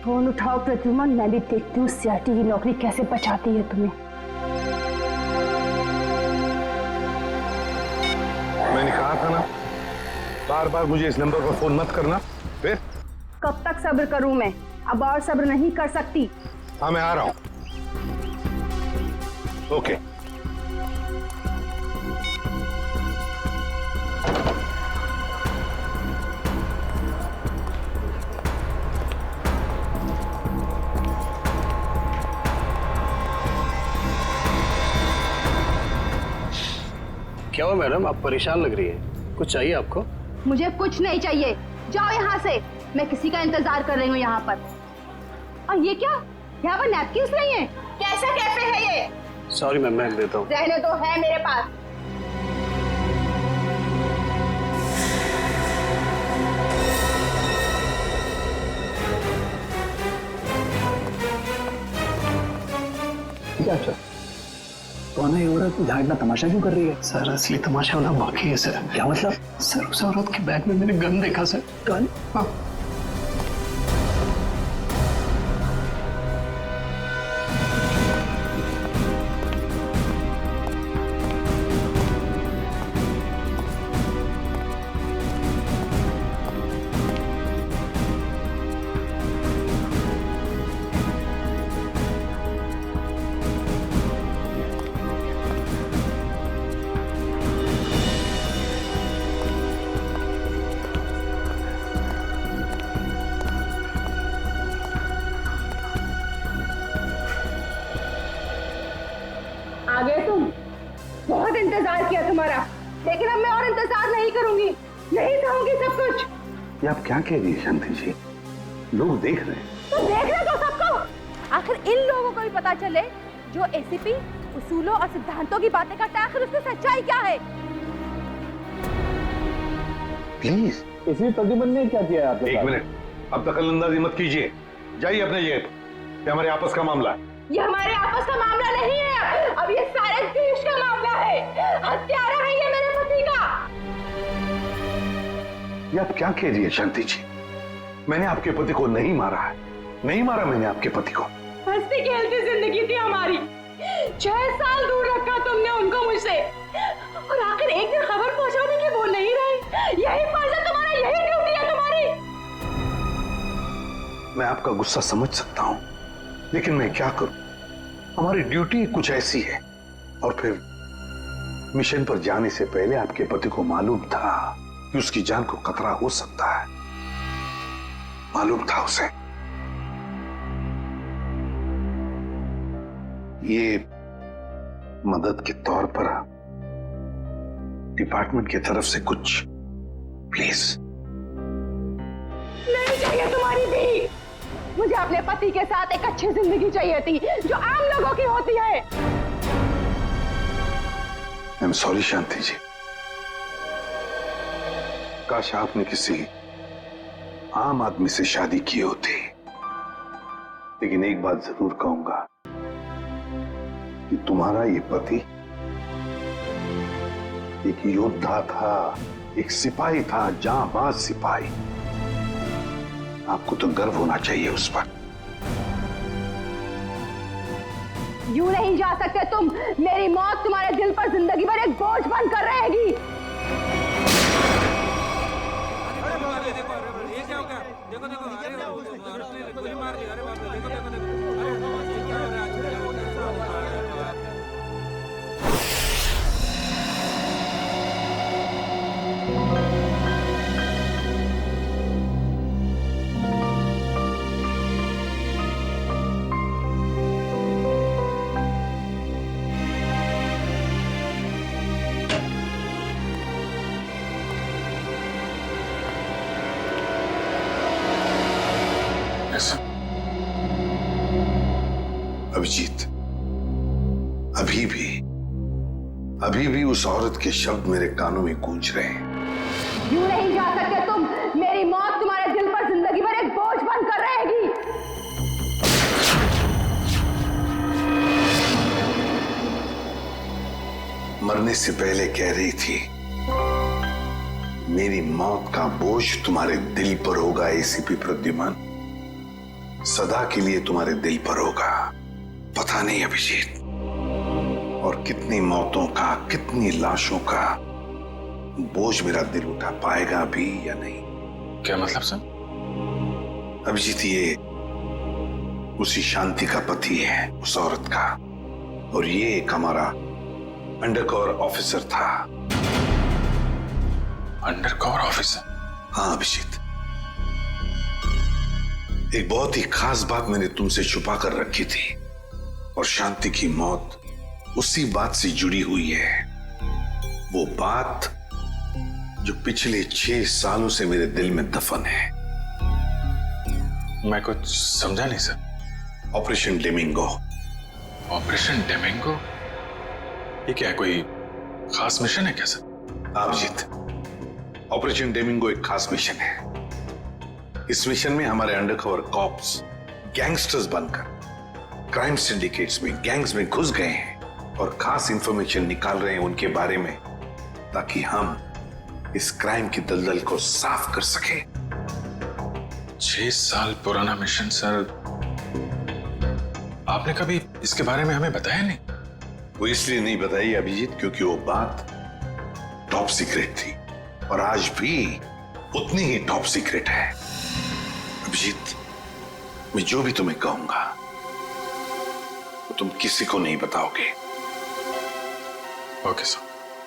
Phone उठाओ प्रद्युमन, मैं भी देखती हूँ सीआरटी की नौकरी कैसे बचाती है तुम्हें। मैंने कहा था ना, बार बार मुझे इस नंबर पर फोन मत करना। फिर कब तक सब्र करूं मैं? अब और सब्र नहीं कर सकती। हाँ, मैं आ रहा हूं। ओके। क्या हुआ मैडम, आप परेशान लग रही हैं? कुछ चाहिए आपको? मुझे कुछ नहीं चाहिए, जाओ यहाँ से। मैं किसी का इंतजार कर रही हूँ यहाँ पर। और ये क्या, यहाँ पर नैपकिन्स नहीं है? कैसा कैफे है ये? सॉरी मैम, मैं देता हूँ। रहने दो, है मेरे पास। अच्छा, कौन है ये औरत? यहाँ इतना तमाशा क्यों कर रही है? सर असली तमाशा होना बाकी है सर। क्या मतलब? सर उस औरत के बैग में मैंने गन देखा सर। गन? हाँ। आ गए तुम? बहुत इंतजार किया तुम्हारा, लेकिन अब मैं और इंतजार नहीं करूंगी, नहीं सहूंगी सब कुछ। ये आप क्या कह रही है शांति जी? लोग देख रहे हैं। तो देख रहे हो सबको। आखिर इन लोगों को भी पता चले जो एसीपी उसूलों और सिद्धांतों की बातें करता है, आखिर उसकी सच्चाई क्या है? प्लीज। इसी प्रद्युमन ने क्या किया आपके साथ? एक मिनट, अब दखलंदाजी मत कीजिए। जाइए अपने जगह पर। ये हमारे आपस का मामला है। ये हमारे आपस का मामला नहीं है, अब ये सारे देश का मामला है। हत्यारा है ये मेरे पति का। ये आप क्या कह रही है शांति जी? मैंने आपके पति को नहीं मारा है, नहीं मारा मैंने आपके पति को। हंसती खेलती जिंदगी थी हमारी, 6 साल दूर रखा तुमने उनको मुझसे, और आखिर एक दिन खबर पहुंचाने की वो नहीं रही। यही फर्ज है तुम्हारा, यही ड्यूटी है तुम्हारी। मैं आपका गुस्सा समझ सकता हूं, लेकिन मैं क्या करूं? हमारी ड्यूटी कुछ ऐसी है। और फिर मिशन पर जाने से पहले आपके पति को मालूम था कि उसकी जान को खतरा हो सकता है। मालूम था उसे। ये मदद के तौर पर डिपार्टमेंट की तरफ से कुछ प्लीज। नहीं चाहिए तुम्हारी भी। मुझे अपने पति के साथ एक अच्छी जिंदगी चाहिए थी, जो आम लोगों की होती है। आई एम सॉरी शांति जी। काश आपने किसी आम आदमी से शादी की होती। लेकिन एक बात जरूर कहूंगा कि तुम्हारा ये पति एक योद्धा था, एक सिपाही था, जांबाज सिपाही। आपको तो गर्व होना चाहिए उस पर। यूं नहीं जा सकते तुम। मेरी मौत तुम्हारे दिल पर जिंदगी भर एक बोझ बनकर रहेगी। अभिजीत, अभी भी उस औरत के शब्द मेरे कानों में गूंज रहे हैं। यूं नहीं जा सकते तुम। मेरी मौत तुम्हारे दिल पर जिंदगी भर एक बोझ बनकर रहेगी। मरने से पहले कह रही थी, मेरी मौत का बोझ तुम्हारे दिल पर होगा एसीपी प्रद्युमन। सदा के लिए तुम्हारे दिल पर होगा। पता नहीं अभिजीत, और कितनी मौतों का, कितनी लाशों का बोझ मेरा दिल उठा पाएगा भी या नहीं। क्या मतलब सर? अभिजीत, ये उसी शांति का पति है, उस औरत का, और ये एक हमारा अंडरकवर ऑफिसर था। Undercover officer? हाँ अभिजीत, एक बहुत ही खास बात मैंने तुमसे छुपा कर रखी थी, और शांति की मौत उसी बात से जुड़ी हुई है। वो बात जो पिछले 6 सालों से मेरे दिल में दफन है। मैं कुछ समझा नहीं सर। ऑपरेशन डेमिंगो। ऑपरेशन डेमिंगो? ये क्या है, कोई खास मिशन है क्या सर? अभिजीत, ऑपरेशन डेमिंगो एक खास मिशन है। इस मिशन में हमारे अंडरकवर कॉप्स गैंगस्टर्स बनकर क्राइम सिंडिकेट्स में, गैंग्स में घुस गए हैं और खास इंफॉर्मेशन निकाल रहे हैं उनके बारे में, ताकि हम इस क्राइम की दलदल को साफ कर सके। 6 साल पुराना मिशन सर। आपने कभी इसके बारे में हमें बताया नहीं? वो इसलिए नहीं बताई अभिजीत, क्योंकि वो बात टॉप सीक्रेट थी, और आज भी उतनी ही टॉप सीक्रेट है। अभिजीत, मैं जो भी तुम्हें कहूंगा वो तुम किसी को नहीं बताओगे। Okay sir.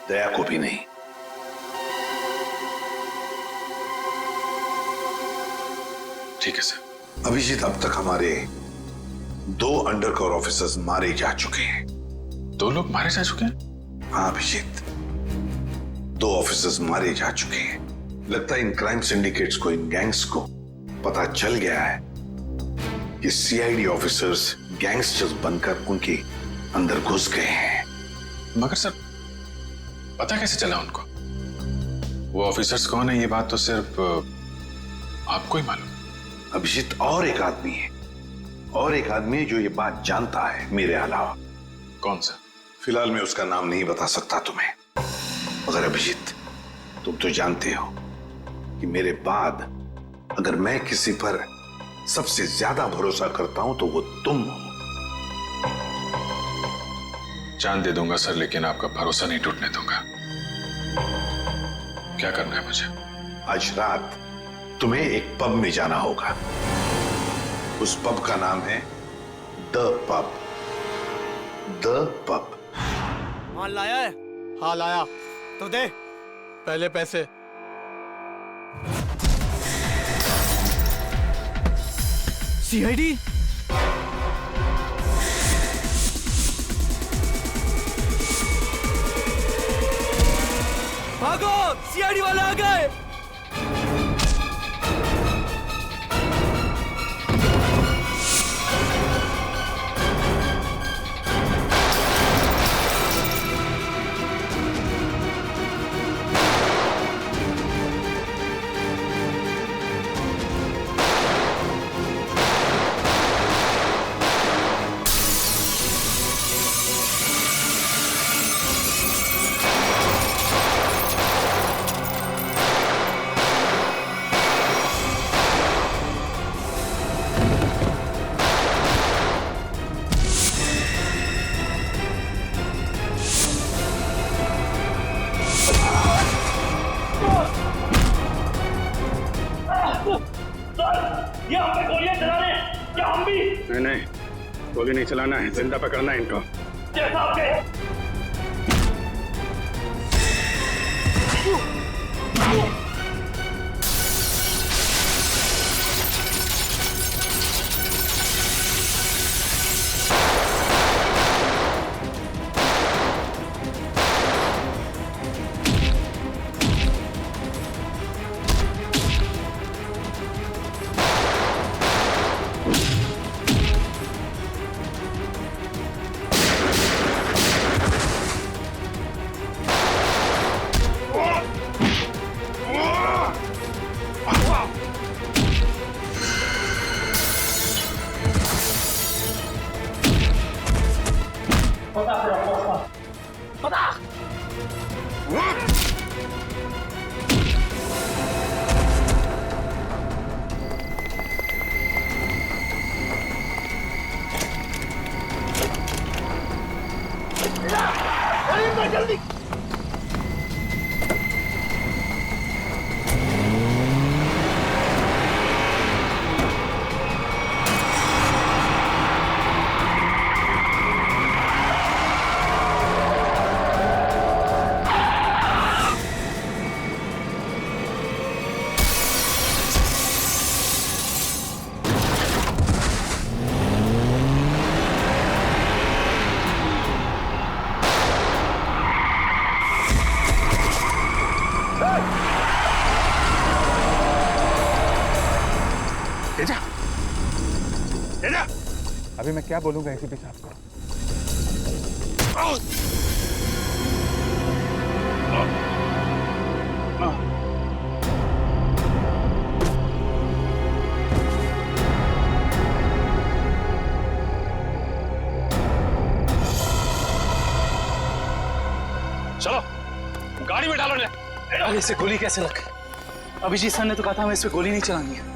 दया को भी नहीं। ठीक है सर। अभिजीत, अब तक हमारे 2 अंडरकवर ऑफिसर्स मारे जा चुके हैं। 2 लोग मारे जा चुके हैं? हाँ अभिजीत, 2 ऑफिसर्स मारे जा चुके हैं। लगता है इन क्राइम सिंडिकेट्स को, इन गैंग्स को पता चल गया है कि सीआईडी ऑफिसर्स गैंगस्टर्स बनकर उनके अंदर घुस गए हैं। मगर सर, पता कैसे चला उनको? वो ऑफिसर्स कौन है, ये बात तो सिर्फ आपको ही मालूम है। अभिजीत, और एक आदमी है, और एक आदमी है जो ये बात जानता है मेरे अलावा। कौन सा? फिलहाल मैं उसका नाम नहीं बता सकता तुम्हें, मगर अभिजीत, तुम तो जानते हो कि मेरे बाद अगर मैं किसी पर सबसे ज्यादा भरोसा करता हूं तो वो तुम हो। जान दे दूंगा सर, लेकिन आपका भरोसा नहीं टूटने दूंगा। क्या करना है मुझे? आज रात तुम्हें एक पब में जाना होगा। उस पब का नाम है द पब। The pub. माल लाया है? हाँ लाया। तो दे पहले पैसे। सीआईडी? भागो, सीआईडी वाले आ गए। नहीं, गोली नहीं चलाना है, जिंदा पकड़ना है इनको। जैसा आपके जल्दी। तेजा, तेजा, अभी मैं क्या बोलूंगा एसीपी साहब को? चलो गाड़ी में डालो। अरे इसे गोली कैसे लग गई? अभिजीत सर ने तो कहा था हमें इस पे गोली नहीं चलानी है।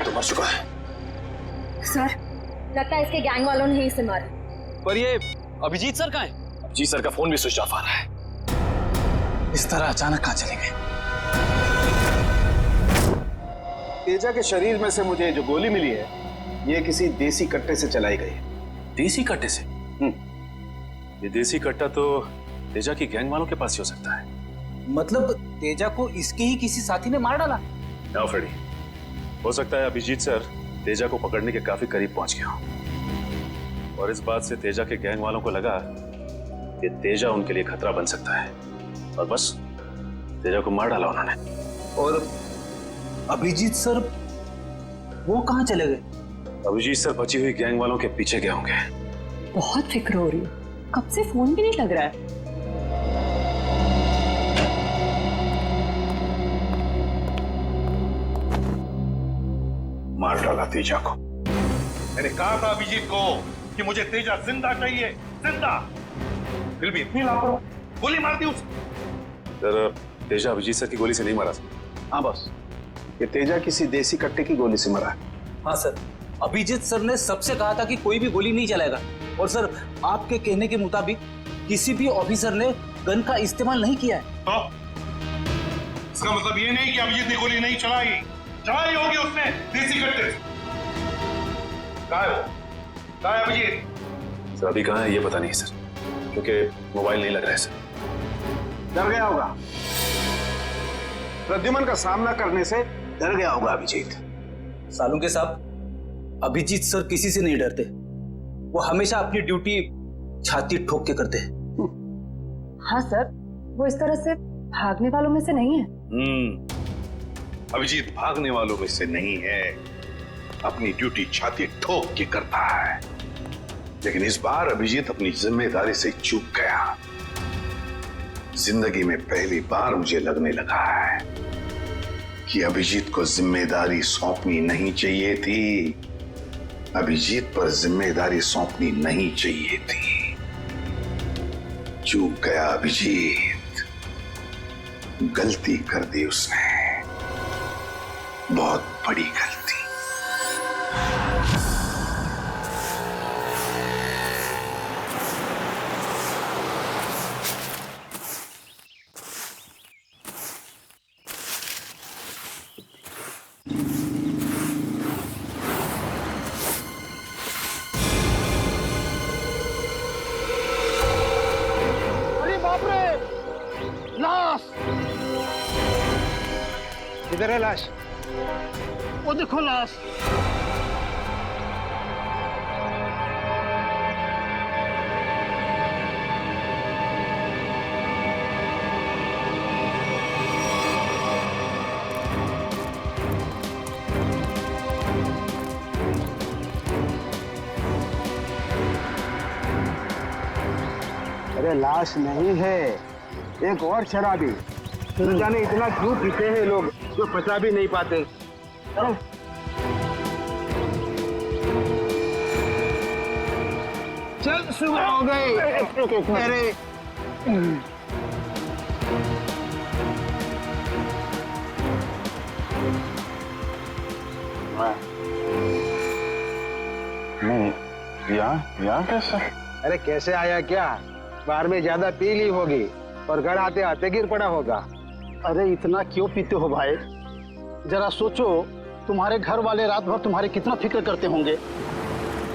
तो मर चुका है। सर लगता है इसके गैंग वालों ने ही इसे मारा। पर ये अभिजीत सर कहाँ है? अभिजीत सर का फोन भी स्विच ऑफ आ रहा है। इस तरह अचानक कहाँ चले गए? तेजा के शरीर में से मुझे जो गोली मिली है, ये किसी देसी कट्टे से चलाई गई है। देसी कट्टे से? ये देसी कट्टा तो तेजा की गैंग वालों के पास ही हो सकता है। मतलब तेजा को इसके ही किसी साथी ने मार डाला? ना फ्रेडी, हो सकता है अभिजीत सर तेजा को पकड़ने के काफी करीब पहुंच गया हो और इस बात से तेजा के गैंग वालों को लगा कि तेजा उनके लिए खतरा बन सकता है और बस तेजा को मार डाला उन्होंने। और अभिजीत सर वो कहाँ चले गए? अभिजीत सर बची हुई गैंग वालों के पीछे गए होंगे। बहुत फिक्र हो रही है, कब से फोन भी नहीं लग रहा है। मार डाला तेजा को। मैंने कहा था अभिजीत को कि मुझे तेजा जिंदा चाहिए, जिंदा। फिर भी इतनी लापरवाह, गोली मार दी उसे। सर तेजा अभिजीत सर की गोली से नहीं मारा सर। हाँ बॉस, ये तेजा किसी देसी कट्टे की गोली से मरा है। हाँ सर, अभिजीत सर ने सबसे कहा था कि कोई भी गोली नहीं चलाएगा और सर आपके कहने के मुताबिक किसी भी ऑफिसर ने गन का इस्तेमाल नहीं किया है। तो इसका मतलब ये नहीं कि अभिजीत ने गोली नहीं चलाई, चलाई होगी उसने देसी कट्टे से। कहाँ है वो? कहाँ है अभिजीत? सर अभी कहाँ है ये पता नहीं सर, क्योंकि मोबाइल नहीं लग रहा है सर। डर गया होगा, प्रद्युमन का सामना करने से डर गया होगा अभिजीत। सालुंके साहब, अभिजीत सर किसी से नहीं डरते, वो हमेशा अपनी ड्यूटी छाती ठोक के करते हैं। हाँ सर, वो इस तरह से भागने वालों में से नहीं है। अभिजीत भागने वालों में से नहीं है, अपनी ड्यूटी छाती ठोक के करता है। लेकिन इस बार अभिजीत अपनी जिम्मेदारी से चूक गया। जिंदगी में पहली बार मुझे लगने लगा है कि अभिजीत को जिम्मेदारी सौंपनी नहीं चाहिए थी। अभिजीत पर जिम्मेदारी सौंपनी नहीं चाहिए थी। चूक गया अभिजीत, गलती कर दी उसने, बहुत बड़ी गलती। किधर है लाश? वो देखो लाश। अरे लाश नहीं है, एक और शराबी। न जाने इतना क्यों पीते हैं लोग जो पचा भी नहीं पाते। चल सुबह हो गई। अरे नहीं, यहाँ कैसे? अरे कैसे आया क्या? बाहर में ज्यादा पी ली होगी और घर आते आते गिर पड़ा होगा। अरे इतना क्यों पीते हो भाई? जरा सोचो, तुम्हारे घर वाले रात भर तुम्हारे कितना फिक्र करते होंगे।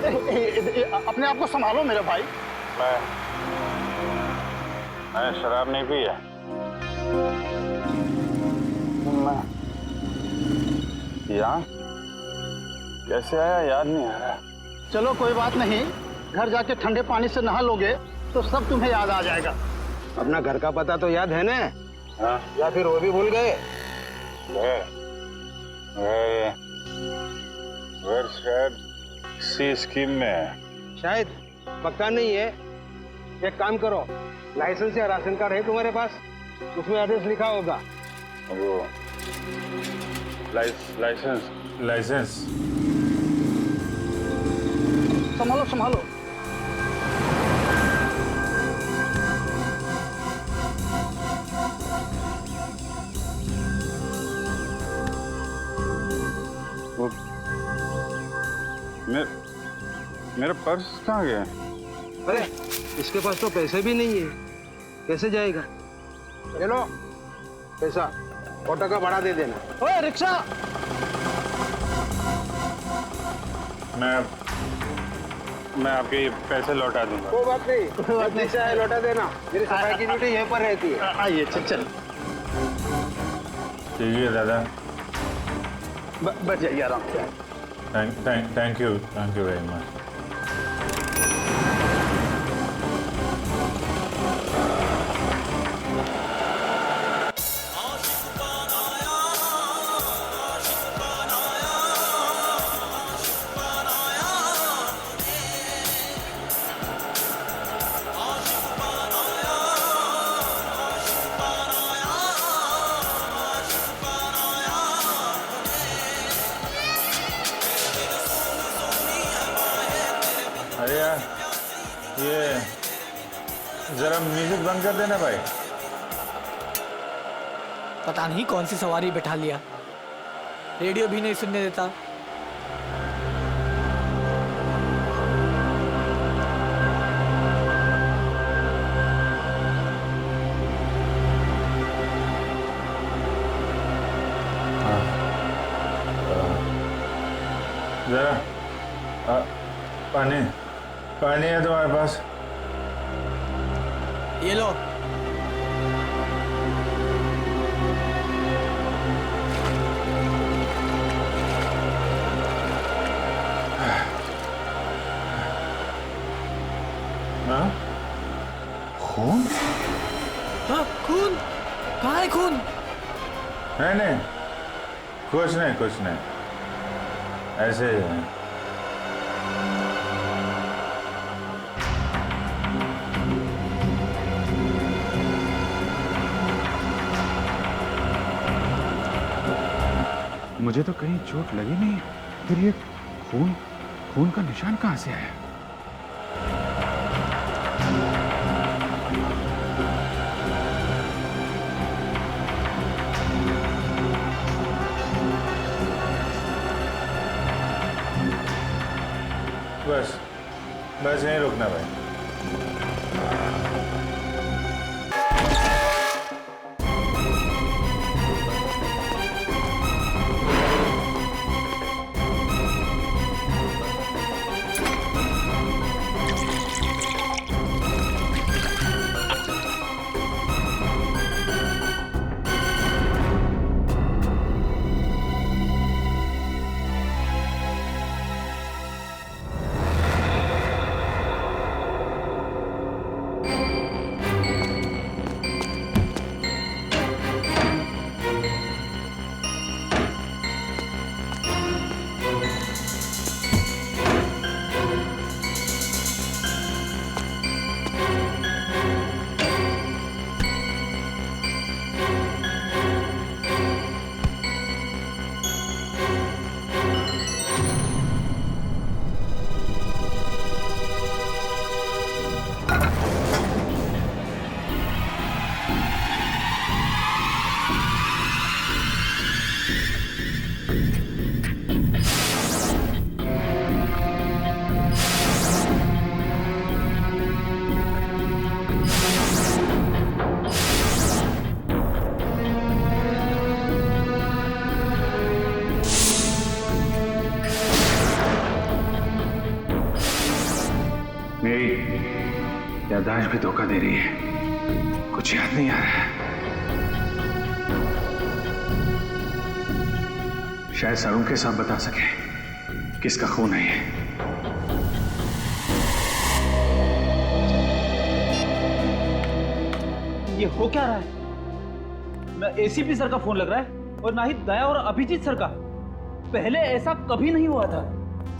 अपने आप को संभालो मेरे भाई। मैं शराब नहीं पी है। यहाँ कैसे आया याद नहीं आ रहा। चलो कोई बात नहीं, घर जाके ठंडे पानी से नहा लोगे तो सब तुम्हें याद आ जाएगा। अपना घर का पता तो याद है ना? हाँ। या फिर वो भी भूल गए? शायद सी स्कीम में है। शायद, पक्का नहीं है। एक काम करो, लाइसेंस या राशन कार्ड है तुम्हारे पास? उसमें एड्रेस लिखा होगा। वो लाइसेंस संभालो संभालो। मेरा पर्स कहाँ गया? अरे इसके पास तो पैसे भी नहीं है, कैसे जाएगा? चलो पैसा ऑटो का भाड़ा दे देना। ओए रिक्शा! मैं आपके पैसे लौटा दूंगा। कोई बात नहीं, रिक्शा है लौटा देना। मेरी सफाई की ड्यूटी यहीं पर रहती है। आइए चल चल। ठीक है दादा। बच जाइए आराम से। Thank you very much. अरे यार, ये जरा म्यूजिक बंद कर देना भाई। पता नहीं कौन सी सवारी बैठा लिया, रेडियो भी नहीं सुनने देता। जरा पानी है तुम्हारे पास? ये लो। हाँ? खून? हाँ, खून? कहाँ है खून? नहीं, कुछ नहीं, ऐसे ही है। मुझे तो कहीं चोट लगी नहीं, फिर ये खून का निशान कहाँ से आया? बस यहीं रुकना भाई। मेरी याददाश्त भी धोखा दे रही है, कुछ याद नहीं आ रहा है। शायद सरों के साथ बता सके किसका खून है ये। ये हो क्या रहा है? ना एसीपी सर का फोन लग रहा है और ना ही दया और अभिजीत सर का। पहले ऐसा कभी नहीं हुआ था।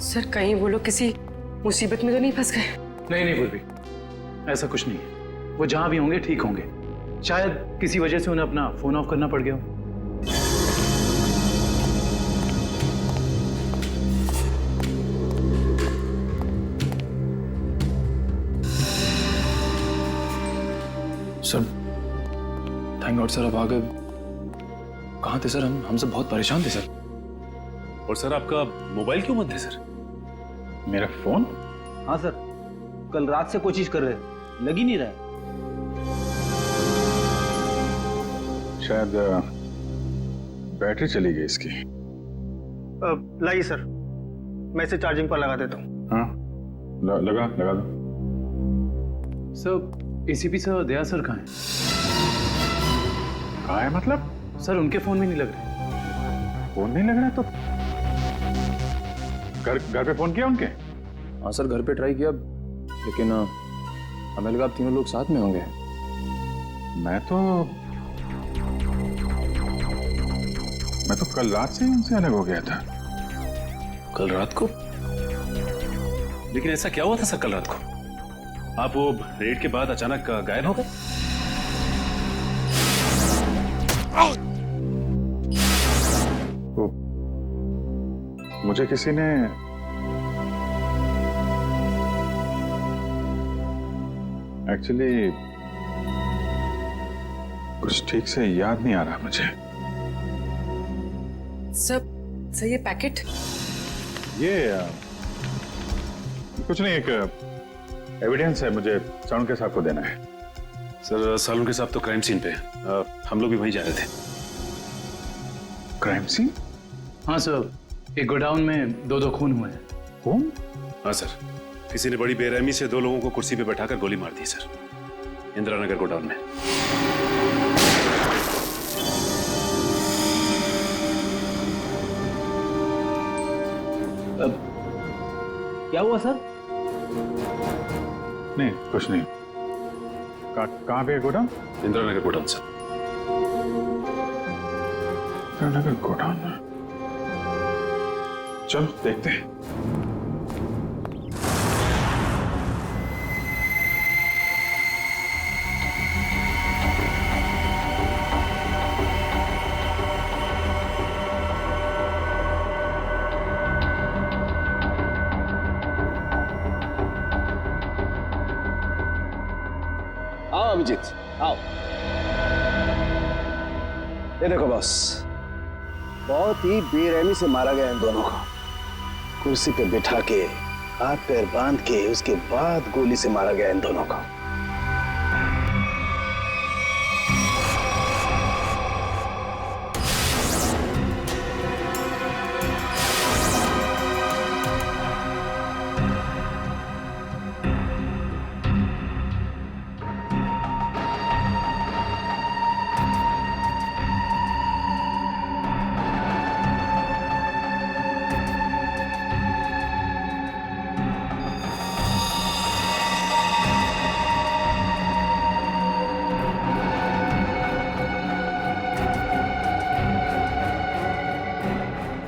सर कहीं वो लोग किसी मुसीबत में तो नहीं फंस गए? नहीं पूर्वी, ऐसा कुछ नहीं है। वो जहां भी होंगे ठीक होंगे। शायद किसी वजह से उन्हें अपना फोन ऑफ करना पड़ गया हो। सर थैंक गॉड सर, अब आ गए। कहाँ थे सर? हम सब बहुत परेशान थे सर। और सर आपका मोबाइल क्यों बंद है सर? मेरा फोन? हाँ सर, कल रात से कोशिश कर रहे, लग ही नहीं रहा है। शायद बैटरी चली गई इसकी। लाइए सर, मैं इसे चार्जिंग पर लगा देता हूँ। हाँ लगा दो। सर एसीपी सर दया सर कहाँ हैं? कहाँ है मतलब? सर उनके फोन में नहीं लग रहे। फोन नहीं लग रहा तो घर पे फोन किया उनके? हाँ सर, घर पे ट्राई किया, लेकिन हमें लगा आप तीनों लोग साथ में होंगे। मैं तो कल रात से उनसे अलग हो गया था। कल रात को? लेकिन ऐसा क्या हुआ था सर कल रात को? आप वो रेड के बाद अचानक गायब हो गए? मुझे किसी ने एक्चुअली कुछ ठीक से याद नहीं आ रहा मुझे। सर ये पैकेट? ये कुछ नहीं, एक एविडेंस है, मुझे सालुंके साहब को देना है। सर सालुंके साहब तो क्राइम सीन पे हैं। हम लोग भी वहीं जा रहे थे। Crime scene? हाँ सर, एक गोडाउन में दो खून हुए हैं। खून? हाँ सर, किसी ने बड़ी बेरहमी से 2 लोगों को कुर्सी पे बैठाकर गोली मार दी सर, इंदिरा नगर गोडाउन में। क्या हुआ सर? नहीं कुछ नहीं। कहाँ पे है godown? Indira Nagar godown sir. Indira Nagar godown में, चल देखते हैं। आओ अभिजीत, आओ। ये देखो बॉस, बहुत ही बेरहमी से मारा गया इन दोनों को। कुर्सी पे बिठा के, हाथ पैर बांध के, उसके बाद गोली से मारा गया इन दोनों को।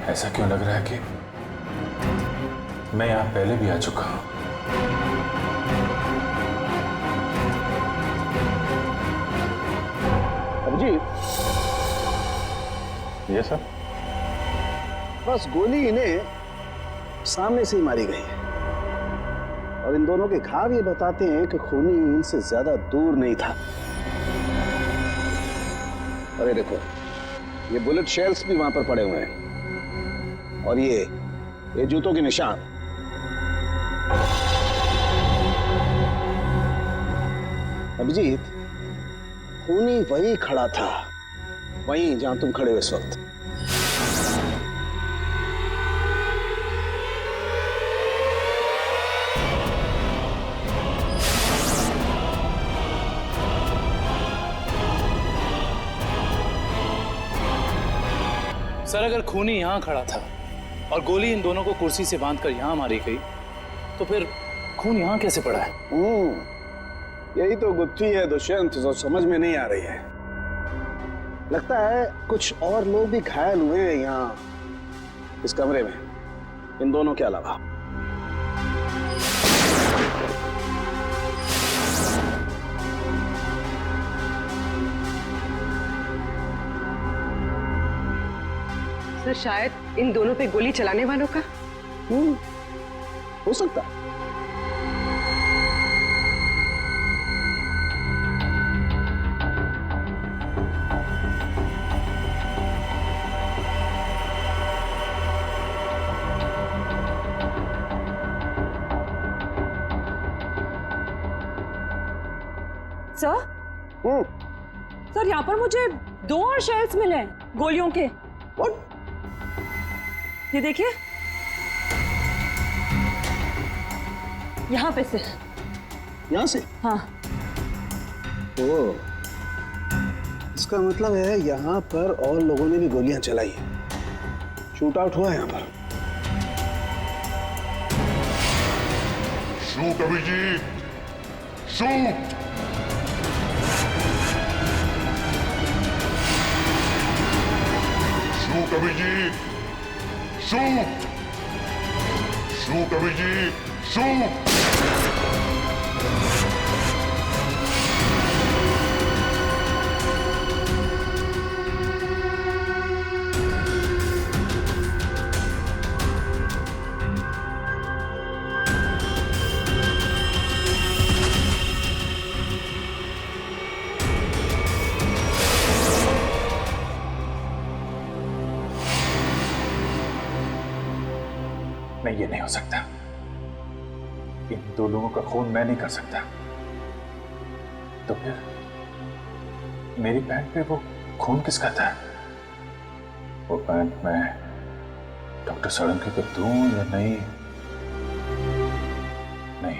ऐसा क्यों लग रहा है कि मैं यहां पहले भी आ चुका हूं? अभिजीत, ये सर? बस गोली इन्हें सामने से ही मारी गई है, और इन दोनों के घाव ये बताते हैं कि खूनी इनसे ज्यादा दूर नहीं था। अरे देखो, ये बुलेट शेल्स भी वहां पर पड़े हुए हैं, और ये जूतों के निशान। अभिजीत, खूनी वहीं खड़ा था, वहीं जहां तुम खड़े हो इस वक्त। सर अगर खूनी यहाँ खड़ा था और गोली इन दोनों को कुर्सी से बांधकर यहाँ मारी गई तो फिर खून यहाँ कैसे पड़ा है? यही तो गुत्थी है दुष्यंत, जो समझ में नहीं आ रही है। लगता है कुछ और लोग भी घायल हुए हैं यहाँ इस कमरे में, इन दोनों के अलावा। सर शायद इन दोनों पे गोली चलाने वालों का। हो सकता है। सर सर यहाँ पर मुझे 2 और शेल्स मिले हैं गोलियों के। ये देखिए, यहाँ पे से। यहाँ से? हाँ। ओ, इसका मतलब है यहाँ पर और लोगों ने भी गोलियां चलाई हैं। शूट आउट हुआ है यहाँ पर। Shoot Abhijeet, shoot. Shoot Abhijeet, shoot. Shoot Abhijeet, shoot. नहीं, ये नहीं हो सकता। इन 2 लोगों का खून मैं नहीं कर सकता। तो फिर मेरी पैंट पे वो खून किसका था? वो पैंट मैं डॉक्टर साळुंखे को दूं या नहीं? नहीं।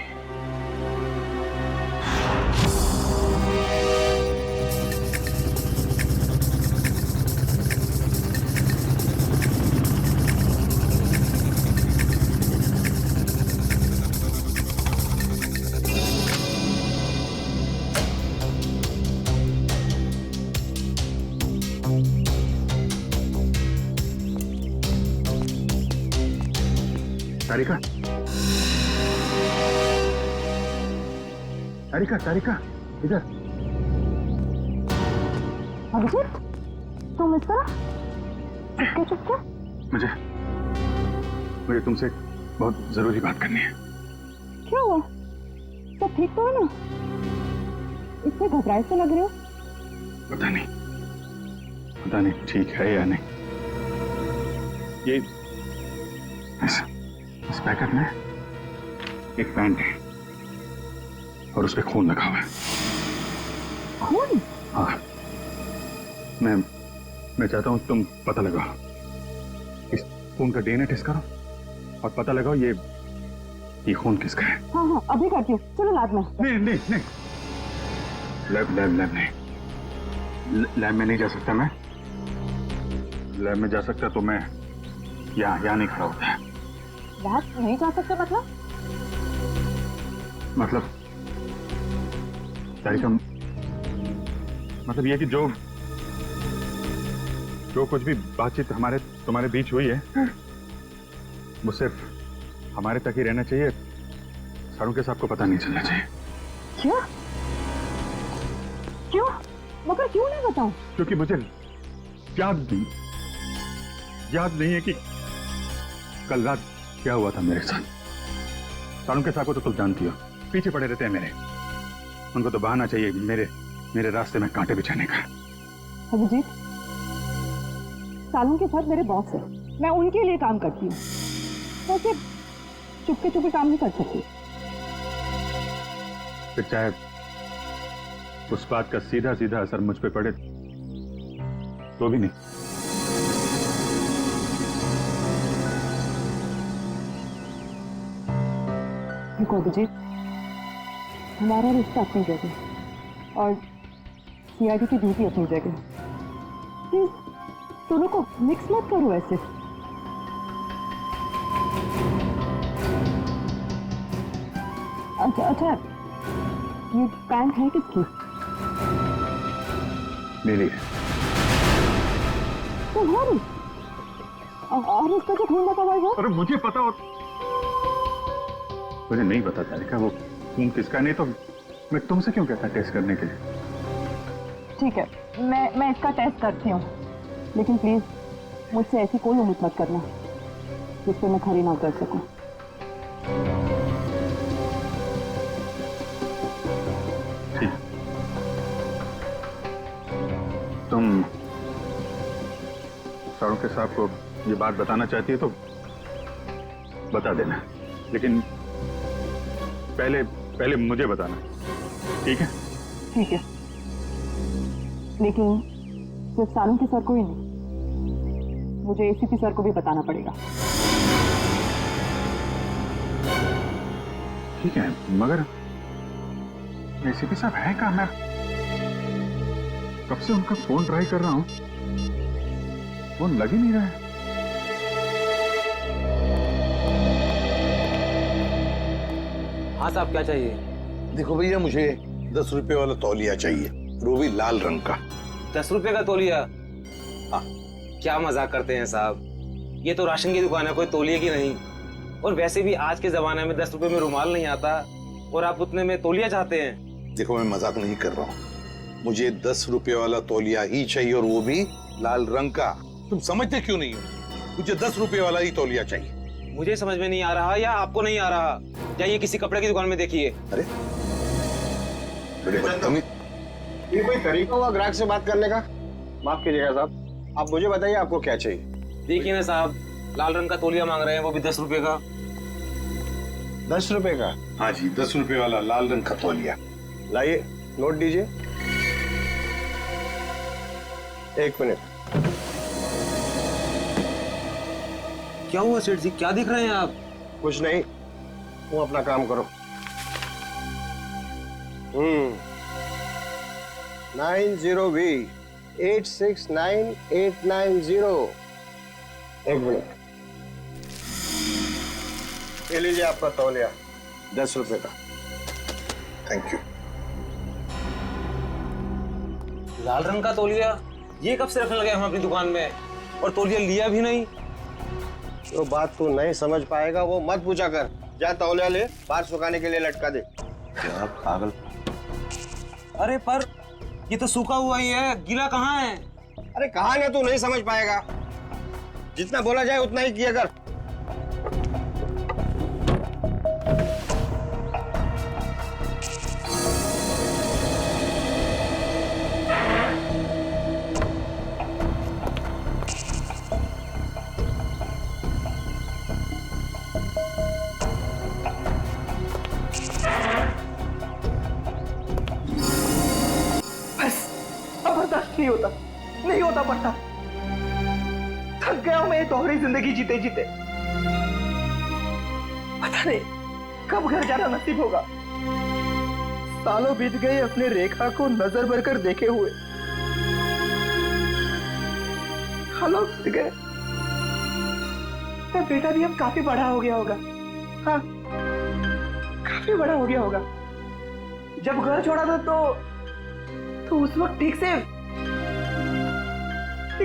तारिका, तारिका, तारिका, इधर। अभिजीत, तुम इस तरह चुपके चुपके? मुझे तुमसे बहुत जरूरी बात करनी है। क्या हुआ? सब ठीक तो है ना? इतने घबराए से लग रहे हो। पता नहीं ठीक है या नहीं। ये इस पैकेट में एक पैंट है और उस पे खून लगा हुआ है। खून? हाँ, मैं चाहता हूं तुम पता लगाओ, इस खून का डीएनए टेस्ट करो और पता लगाओ ये खून किसका है। हाँ हाँ, अभी करती हूँ। चलो लैब में। नहीं, लैब नहीं, लैब में नहीं जा सकता मैं। लैब में जा सकता तो मैं यहाँ नहीं खड़ा होता है। लैब नहीं जा सकते मतलब तारिका, मतलब ये कि जो कुछ भी बातचीत तुम्हारे बीच हुई है वो सिर्फ हमारे तक ही रहना चाहिए। साळुंखे साहब को पता नहीं चलना चाहिए। क्यों? मगर क्यों नहीं बताऊं? क्योंकि मुझे याद नहीं है कि कल रात क्या हुआ था मेरे साथ। साळुंखे साहब को तो तुम जानती हो, पीछे पड़े रहते हैं मेरे। उनको तो बहाना चाहिए मेरे रास्ते में कांटे बिछाने का। अभिजीत, साळुंखे साहब मेरे बॉस है, मैं उनके लिए काम करती हूँ। वैसे चुपके चुपके काम नहीं कर सकती। फिर चाहे उस बात का सीधा सीधा असर मुझ पे पड़े तो भी नहीं। देखो अभिजीत, हमारा रिश्ता अपनी जगह और सीआईडी की ड्यूटी अपनी जगह। प्लीज दोनों को मिक्स मत करो ऐसे। अच्छा, ये पैंट है किसकी? मेरी। तुम्हारी? और इस पर जो खून लगा हुआ है वो? अरे मुझे पता हो, मुझे नहीं पता तारिका वो खून किसका, नहीं तो मैं तुमसे क्यों कहता टेस्ट करने के लिए। ठीक है, मैं इसका टेस्ट करती हूँ, लेकिन प्लीज मुझसे ऐसी कोई उम्मीद मत करना जिस पे मैं खरी ना उतर सकूं। ठीक, तुम सारुके साहब को ये बात बताना चाहती है तो बता देना, लेकिन पहले मुझे बताना, ठीक है? ठीक है, लेकिन सिर्फ सारुके सर को ही नहीं, मुझे एसीपी सर को भी बताना पड़ेगा। ठीक है, मगर एसीपी साहब है कहाँ? मैं कब से उनका फोन ट्राई कर रहा हूँ, फोन लग ही नहीं रहा है। हाँ साहब, क्या चाहिए? देखो भैया, मुझे 10 रुपए वाला तौलिया चाहिए, वो भी लाल रंग का। 10 रुपए का तौलिया? हाँ। क्या मजाक करते हैं साहब, ये तो राशन की दुकान है, कोई तौलिया की नहीं। और वैसे भी आज के जमाने में 10 रुपए में रुमाल नहीं आता, और आप उतने में तौलिया चाहते हैं? देखो, मैं मजाक नहीं कर रहा हूँ, मुझे 10 रुपए वाला तौलिया ही चाहिए, और वो भी लाल रंग का। तुम समझते क्यों नहीं हो? मुझे 10 रुपए वाला ही तौलिया चाहिए। मुझे समझ में नहीं आ रहा या आपको नहीं आ रहा? जाइए किसी कपड़े की दुकान में देखिए। अरे ये कोई तरीका हुआ ग्राहक से बात करने का? माफ कीजिएगा साहब, आप मुझे बताइए आपको क्या चाहिए। देखिए ना साहब, लाल रंग का तौलिया मांग रहे हैं, वो भी 10 रुपए का। 10 रुपए का? हाँ जी, 10 रुपए वाला लाल रंग का तौलिया। लाइए, नोट दीजिए। 1 मिनट। क्या हुआ सेठ जी, क्या देख रहे हैं आप? कुछ नहीं, तुम अपना काम करो। 90V 869890। 1 मिनट, ये लीजिए आपका तौलिया, 10 रुपए का। Thank you. लाल रंग का तौलिया? ये कब से रखने लगे हम अपनी दुकान में, और तौलिया लिया भी नहीं? जो बात तू नहीं समझ पाएगा वो मत पूछा कर। जा तौलिया ले, बाहर सुखाने के लिए लटका दे। क्या पागल। अरे पर ये तो सूखा हुआ ही है, गीला कहाँ है? अरे कहानी तू नहीं समझ पाएगा, जितना बोला जाए उतना ही किया कर। नहीं होता पड़ता, थक गया हूं मैं ये दोहरी जिंदगी जीते जीते। पता नहीं कब घर जाना नसीब होगा। सालों बीत गए अपने रेखा को नजर भर कर देखे हुए, सालों बीत गए। मेरा बेटा भी अब काफी बड़ा हो गया होगा। हाँ, काफी बड़ा हो गया होगा। जब घर छोड़ा था तो उस वक्त ठीक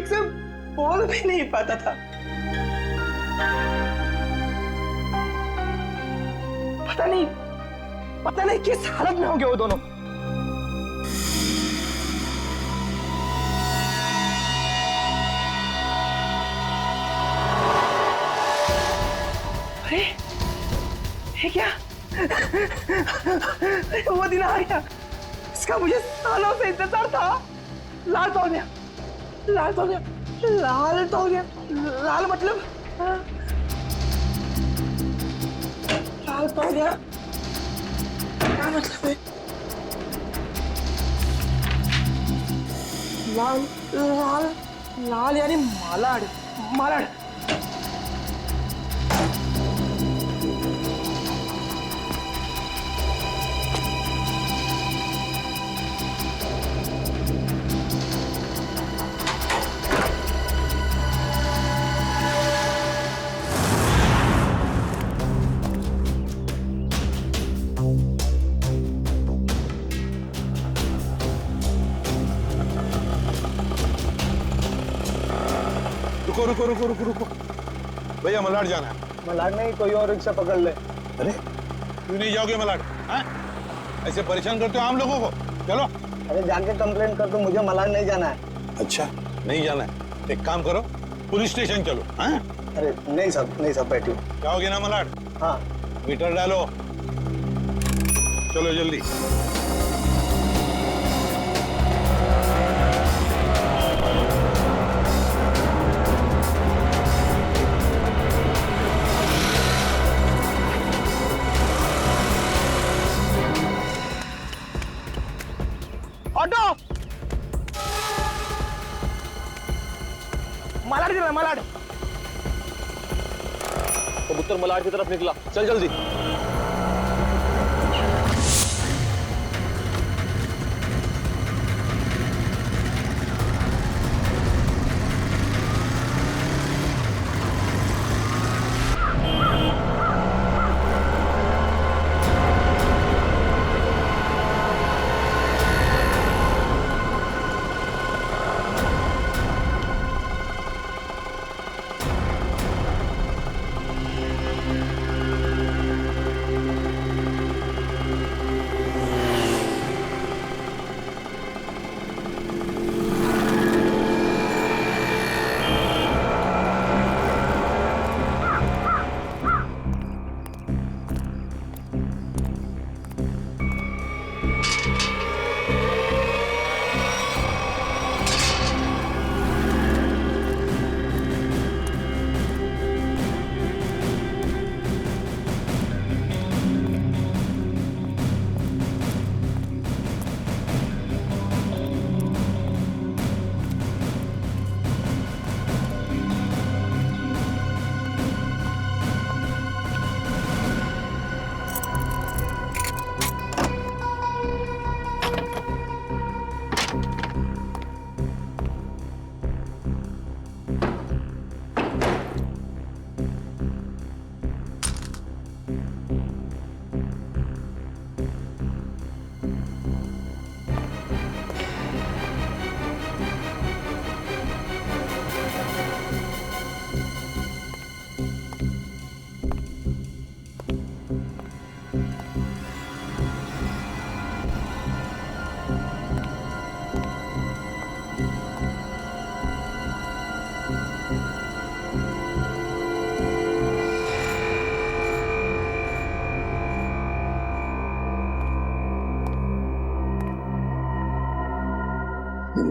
से बोल भी नहीं पाता था। पता नहीं किस हालत में होंगे वो दोनों। अरे ये क्या? वो दिन आ गया, इसका मुझे सालों से इंतजार था। लाल तौलिया, लाल तौलिया, लाल तौलिया, लाल मतलब लाल तौलिया क्या मतलब है? लाल लाल लाल यानी मालाड, मालाड। रुको रुको रुको रुको रुको भैया मलाड जाना है। मलाड नहीं, कोई और रिक्शा पकड़ ले। अरे क्यों नहीं जाओगे मलाड? हाँ? ऐसे परेशान करते हो आम लोगों को। चलो। अरे जाके कंप्लेंट कर दो, मुझे मलाड नहीं जाना है। अच्छा नहीं जाना है, एक काम करो पुलिस स्टेशन चलो। हाँ? अरे नहीं सब बैठिए। जाओगे ना मलाड? हाँ। मीटर डालो, चलो जल्दी। ऑटो मलाड चला, मलाड। कबूतर मलाड की तरफ निकला, चल जल्दी।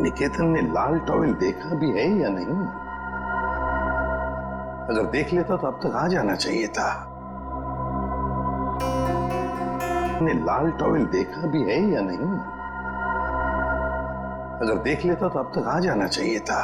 निकेतन ने लाल टॉवेल देखा भी है या नहीं? अगर देख लेता तो अब तक आ जाना चाहिए था। ने लाल टॉवेल देखा भी है या नहीं? अगर देख लेता तो अब तक आ जाना चाहिए था।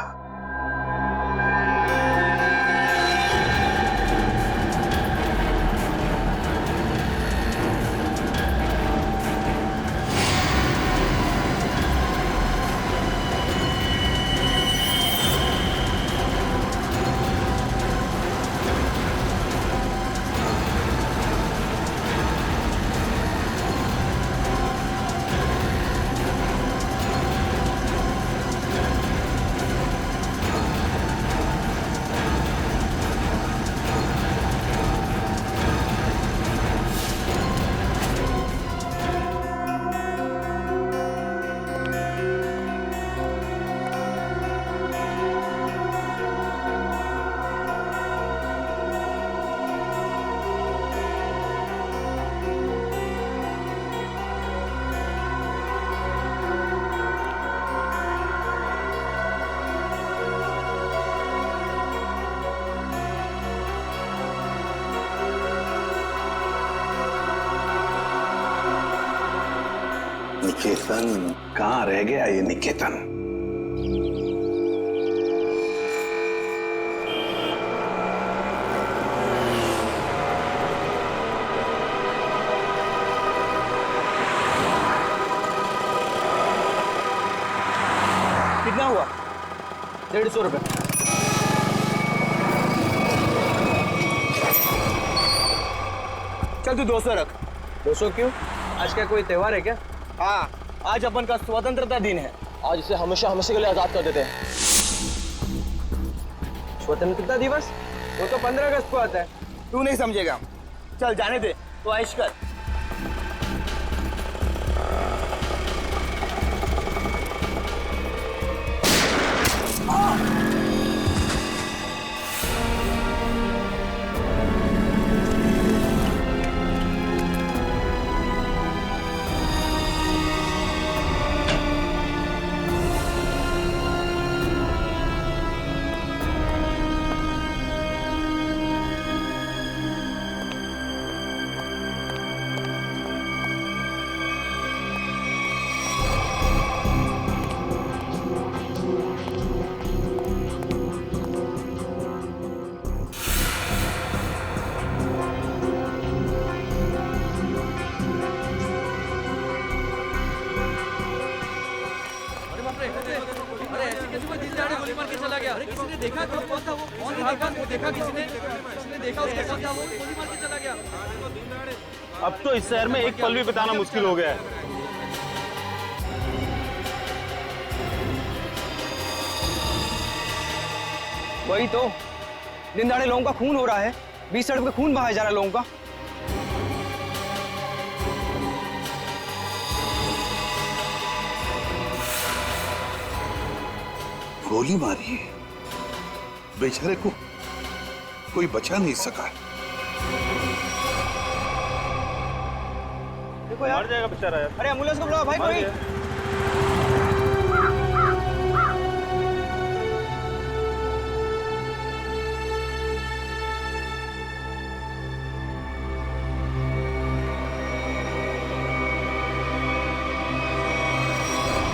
निकेतन कहाँ रह गया ये निकेतन? कितना हुआ? 150 रुपए। चल तू 200 रख। 200 क्यों? आज क्या कोई त्योहार है क्या? हाँ, आज अपन का स्वतंत्रता दिन है। आज इसे हमेशा हमेशा के लिए आजाद कर देते हैं। स्वतंत्रता दिवस वो तो 15 अगस्त को आता है। तू नहीं समझेगा, चल जाने दे, तो ऐश कर। अब तो इस शहर में एक पल भी बिताना मुश्किल हो गया है। वही तो, दिन दहाड़े लोगों का खून हो रहा है, बीच सड़क पे खून बहाया जा रहा है लोगों का। गोली मारी है, बेचारे को कोई बचा नहीं सका। देखो यार, मर जाएगा बेचारा यार। अरे एम्बुलेंस को बुलाओ भाई कोई।